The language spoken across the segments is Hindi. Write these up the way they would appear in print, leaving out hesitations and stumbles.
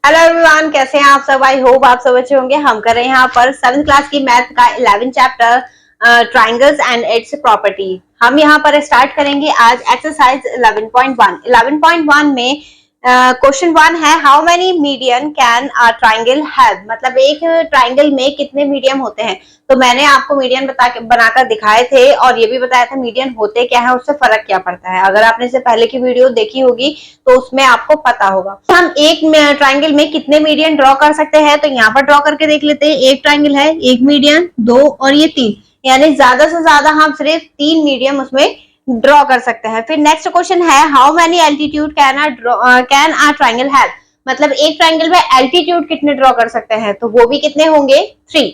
हेलो एवरीवन, कैसे हैं आप सब। आई होप आप सब अच्छे होंगे। हम कर रहे हैं यहाँ पर 7th क्लास की मैथ का 11 chapter triangles and it's property. हम यहाँ पर स्टार्ट करेंगे आज एक्सरसाइज 11.1। 11.1 में क्वेश्चन 1 है, how many median can a triangle have. मतलब एक ट्राइंगल में कितने मीडियम होते हैं। तो मैंने आपको मीडियन बनाकर दिखाए थे और ये भी बताया था मीडियन होते क्या है, उससे फर्क क्या पड़ता है। अगर आपने इससे पहले की वीडियो देखी होगी तो उसमें आपको पता होगा। हम एक ट्राइंगल में कितने मीडियन ड्रॉ कर सकते हैं, तो यहाँ पर ड्रॉ करके देख लेते हैं। एक ट्राइंगल है, एक मीडियन, दो और ये तीन, यानी ज्यादा से ज्यादा हम सिर्फ 3 मीडियम उसमें ड्रॉ कर सकते हैं। फिर नेक्स्ट क्वेश्चन है, how many altitude can a triangle have. मतलब एक ट्राइंगल में एल्टीट्यूड कितने ड्रॉ कर सकते हैं, तो वो भी कितने होंगे, 3।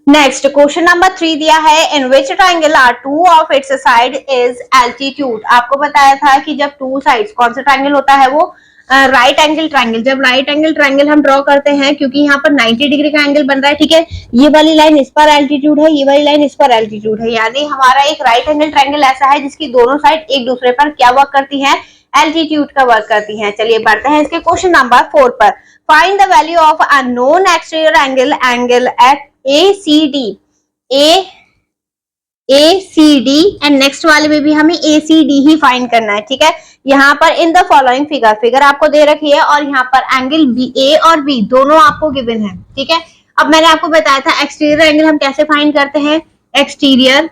नेक्स्ट क्वेश्चन नंबर 3 दिया है, in which triangle are two of its side is altitude. आपको बताया था कि जब टू साइड्स, कौन सा ट्राइंगल होता है वो, राइट एंगल ट्राइंगल। जब राइट एंगल ट्राइंगल हम ड्रॉ करते हैं, क्योंकि यहाँ पर 90 डिग्री का एंगल बन रहा है, ठीक है। ये वाली लाइन इस पर एल्टीट्यूड है, ये वाली लाइन इस पर एल्टीट्यूड है, यानी हमारा एक राइट एंगल ट्राइंगल ऐसा है जिसकी दोनों साइड एक दूसरे पर क्या वर्क करती है, एल्टीट्यूड का वर्क करती हैं। चलिए बढ़ते हैं इसके क्वेश्चन नंबर 4 पर। Find the value of unknown exterior angle at ACD। ACD and next वाले में भी हमें ACD ही फाइंड करना है, ठीक है। यहाँ पर इन द फॉलोइंग फिगर आपको दे रखी है और यहाँ पर एंगल A और B दोनों आपको गिवन है, ठीक है। अब मैंने आपको बताया था एक्सटीरियर एंगल हम कैसे फाइंड करते हैं। एक्सटीरियर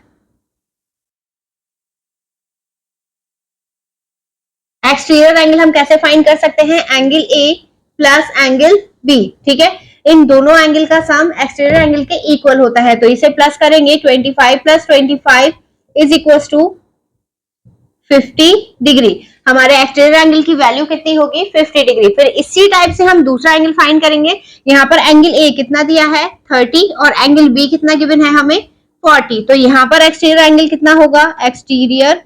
एंगल हम कैसे फाइंड कर सकते हैं, angle A plus angle B, ठीक है। इन दोनों एंगल का सम एक्सटीरियर एंगल के इक्वल होता है, तो इसे प्लस करेंगे। 25 plus 25 is equal to 50 degree. हमारे एक्सटीरियर एंगल की वैल्यू कितनी होगी, 50 डिग्री। फिर इसी टाइप से हम दूसरा एंगल फाइंड करेंगे। यहाँ पर एंगल A कितना दिया है, 30, और एंगल B कितना गिवन है हमें, 40। तो यहाँ पर एक्सटीरियर एंगल कितना होगा, एक्सटीरियर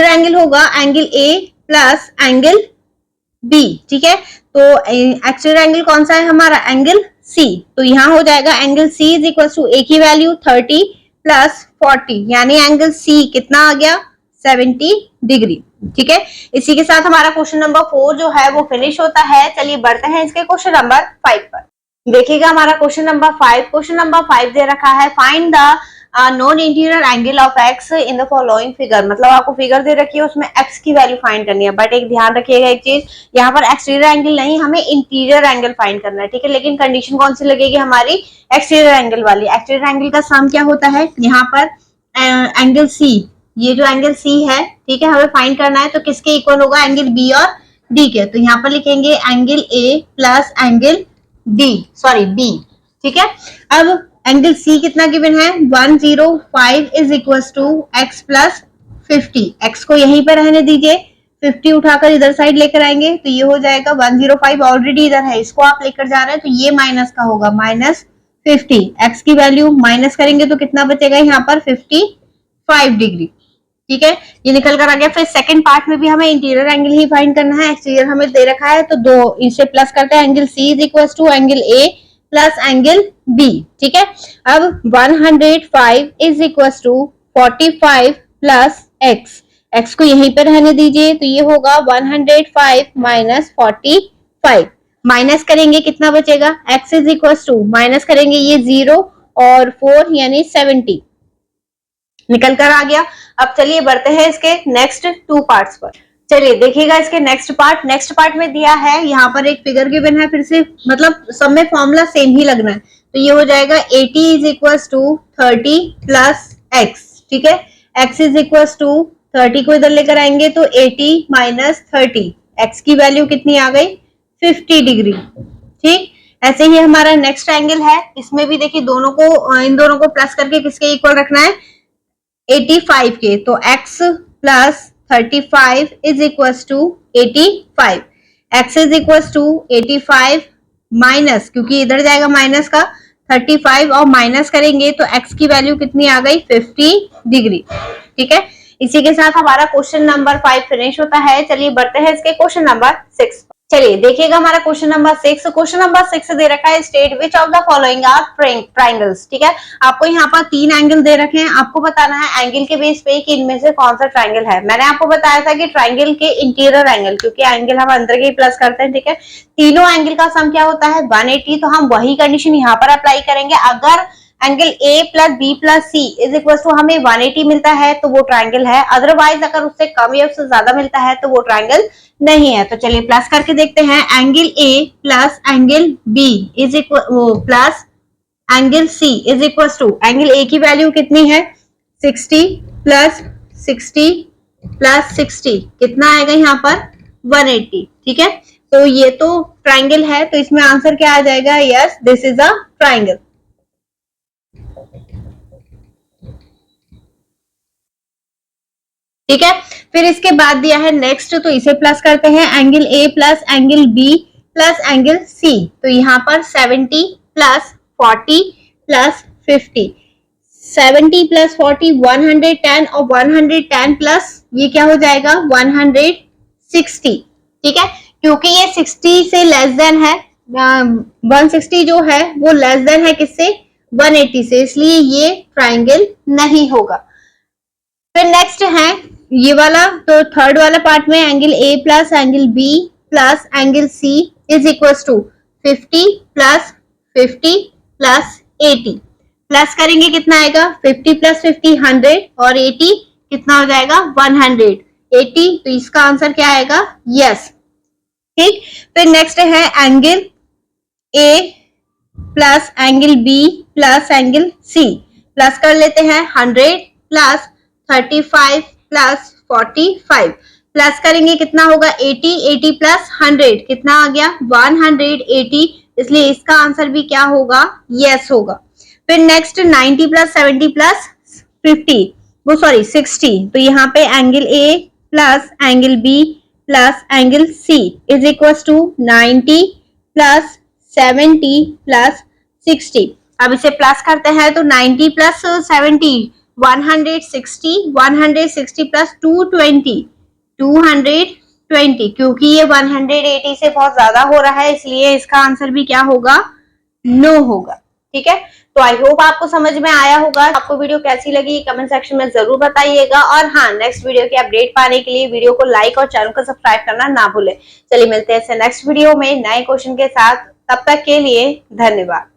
एंगल होगा angle A plus angle B, ठीक है। तो एक्सटीरियर एंगल कौन सा है हमारा, एंगल C। तो यहाँ हो जाएगा angle C is equal to A की वैल्यू 30 प्लस 40, यानी एंगल C कितना आ गया, 70 डिग्री, ठीक है। इसी के साथ हमारा क्वेश्चन नंबर 4 जो है वो फिनिश होता है। चलिए बढ़ते हैं इसके क्वेश्चन नंबर 5 पर। देखिएगा हमारा क्वेश्चन नंबर 5। क्वेश्चन नंबर 5 दे रखा है, find the non interior angle of x in the following figure. मतलब आपको फिगर दे रखी है, उसमें एक्स की वैल्यू फाइंड करनी है। बट एक ध्यान रखिएगा एक चीज, यहाँ पर एक्सटीरियर एंगल नहीं, हमें इंटीरियर एंगल फाइंड करना है, ठीक है। लेकिन कंडीशन कौन सी लगेगी हमारी, एक्सटीरियर एंगल वाली। एक्सटीरियर एंगल का सम क्या होता है, यहाँ पर एंगल सी, ये जो एंगल सी है, ठीक है, हमें फाइंड करना है। तो किसके इक्वल होगा, एंगल बी और डी के। तो यहाँ पर लिखेंगे angle A plus angle B, ठीक है। अब एंगल सी कितना गिवन है, 105 is equal to X plus 50। X को यहीं पर रहने दीजिए, 50 उठाकर इधर साइड लेकर आएंगे तो ये हो जाएगा 105, ऑलरेडी इधर है, इसको आप लेकर जा रहे हैं तो ये माइनस का होगा, माइनस 50। एक्स की वैल्यू माइनस करेंगे तो कितना बचेगा यहाँ पर, 55 डिग्री, ठीक है। ये निकल कर आ गया। फिर सेकंड पार्ट में भी हमें इंटीरियर एंगल ही फाइंड करना है। एक्सटीरियर हमें दे रखा है तो दो इसे प्लस करते हैं, angle C is equal to angle A plus angle B, ठीक है। अब 105 is equal to 45 plus X, X को यहीं पर रहने दीजिए तो ये होगा 105 माइनस 45। माइनस करेंगे कितना बचेगा, X is equal to, minus करेंगे ये 0 और 4 यानी 70 निकल कर आ गया। अब चलिए बढ़ते हैं इसके नेक्स्ट 2 पार्ट्स पर। चलिए देखिएगा इसके नेक्स्ट पार्ट में दिया है, यहाँ पर एक फिगर गिवन है। फिर से मतलब सब में फॉर्मूला सेम ही लगना है। तो ये हो जाएगा 80 is equal to 30 plus X, ठीक है। एक्स इज इक्वल टू 30 को इधर लेकर आएंगे तो 80 माइनस 30, एक्स की वैल्यू कितनी आ गई, 50 डिग्री, ठीक। ऐसे ही हमारा नेक्स्ट एंगल है, इसमें भी देखिए दोनों को, इन दोनों को प्लस करके किसके इक्वल रखना है, 85 के। तो x plus 35 is equal to 85, x is equal to 85 minus, क्योंकि इधर जाएगा माइनस का 35 और माइनस करेंगे तो x की वैल्यू कितनी आ गई, 50 डिग्री, ठीक है। इसी के साथ हमारा क्वेश्चन नंबर 5 फिनिश होता है। चलिए बढ़ते हैं इसके क्वेश्चन नंबर 6। चलिए देखिएगा हमारा क्वेश्चन नंबर 6। क्वेश्चन नंबर 6 दे रखा है state which of the following are triangles. ठीक है, आपको यहाँ पर 3 एंगल दे रखे हैं, आपको बताना है एंगल के बेस पे कि इनमें से कौन सा ट्राइंगल है। मैंने आपको बताया था कि ट्राइंगल के इंटीरियर एंगल, क्योंकि एंगल हम अंदर के प्लस करते हैं, ठीक है, तीनों एंगल का सम क्या होता है 180। तो हम वही कंडीशन यहाँ पर अप्लाई करेंगे। अगर angle A plus B plus C is equal to हमें 180 मिलता है तो वो ट्राइंगल है, अदरवाइज अगर उससे कम या उससे ज्यादा मिलता है तो वो ट्राइंगल नहीं है। तो चलिए प्लस करके देखते हैं। Angle A plus angle B is equal plus angle C is equal to, angle A की वैल्यू कितनी है 60 प्लस 60 प्लस 60 कितना आएगा यहाँ पर 180। ठीक है, तो ये तो ट्राइंगल है, तो इसमें आंसर क्या आ जाएगा, yes this is a triangle. ठीक है, फिर इसके बाद दिया है नेक्स्ट, तो इसे प्लस करते हैं। Angle A plus angle B plus angle C, तो यहाँ पर 70 प्लस 40 प्लस 50, 70 प्लस 40 110 और 110 प्लस ये क्या हो जाएगा 160। ठीक है, क्योंकि ये 60 से लेस देन है, 160 जो है वो लेस देन है किससे 180 से, इसलिए ये ट्राइंगल नहीं होगा। फिर नेक्स्ट है ये वाला, तो थर्ड वाला पार्ट में angle A plus angle B plus angle C is equal to 50 plus 50 plus 80, plus करेंगे कितना आएगा 50 प्लस 50 100 और 80 कितना हो जाएगा 180। तो इसका आंसर क्या आएगा यस। ठीक, फिर नेक्स्ट है angle A plus angle B plus angle C, plus कर लेते हैं 100 प्लस 35 प्लस 45, प्लस करेंगे कितना होगा 80, 80 प्लस 100 कितना आ गया 180, इसलिए इसका आंसर भी क्या होगा यस होगा। फिर नेक्स्ट 90 प्लस 70 प्लस 50 वो सॉरी 60, तो यहाँ पे angle A plus angle B plus angle C is equal to 90 plus 70 plus 60। अब इसे प्लस करते हैं तो 90 प्लस 70 160, 160 प्लस 220 220, क्योंकि ये 180 से बहुत ज्यादा हो रहा है इसलिए इसका आंसर भी क्या होगा नो होगा। ठीक है, तो आई होप आपको समझ में आया होगा। आपको वीडियो कैसी लगी कमेंट सेक्शन में जरूर बताइएगा, और हाँ नेक्स्ट वीडियो की अपडेट पाने के लिए वीडियो को लाइक और चैनल को सब्सक्राइब करना ना भूलें। चलिए मिलते हैं नेक्स्ट वीडियो में नए क्वेश्चन के साथ, तब तक के लिए धन्यवाद।